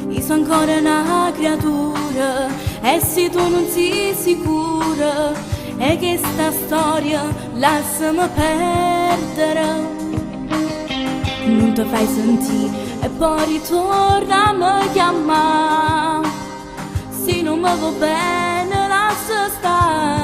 io sono ancora una creatura e se tu non sei sicura è che sta storia lasciami perdere. Non ti fai sentire e poi ritorna a me chiamare. Se non mi va bene lascia stare.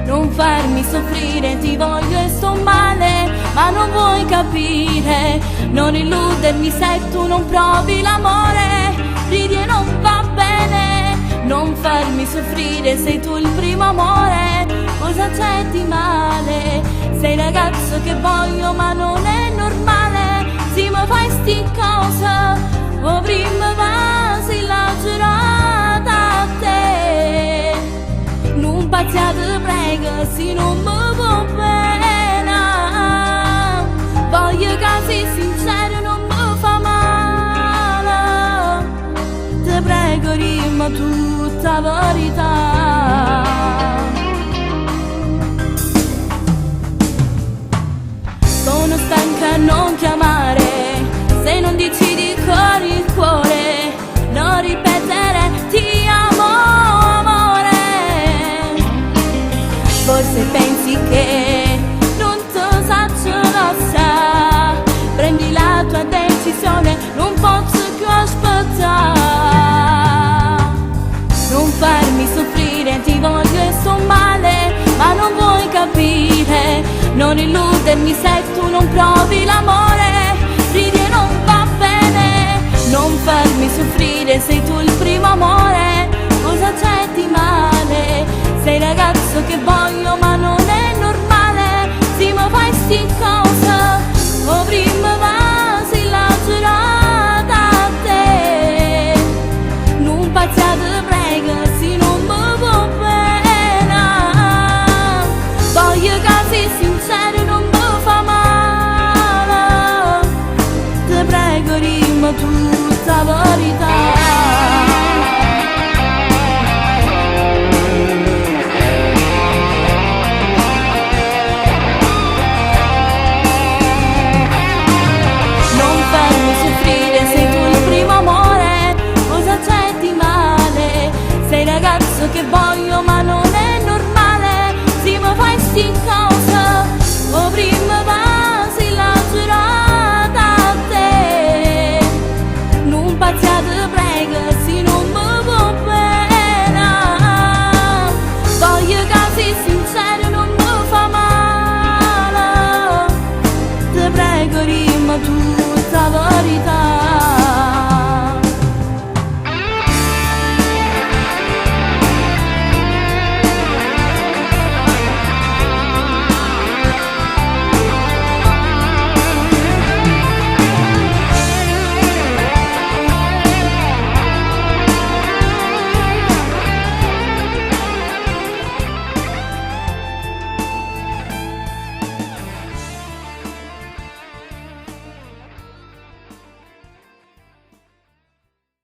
Non farmi soffrire, ti voglio e sto male, ma non vuoi capire. Non illudermi se tu non provi l'amore, ridi e non va bene. Non farmi soffrire, sei tu il primo amore, cosa c'è di male? Sei il ragazzo che voglio ma non è normale. Se mi fai sti cose, o prima vasi la giurata a te. Non pazziate prego, se non mi va bene. Voglio che sei sincero, non mi fa male. Ti prego dimmi tutta la verità. Sono stanca a non chiamare, se non decidi con il cuore, non ripetere ti amo amore. Forse pensi che non ti faccio lasciare, prendi la tua decisione, non posso più aspettare. Non farmi soffrire, ti voglio e sto male, ma non vuoi capire. Non illudermi se tu non provi l'amore, ridi e non va bene. Non farmi soffrire, sei tu il primo amore, cosa c'è di male? Sei il ragazzo che voglio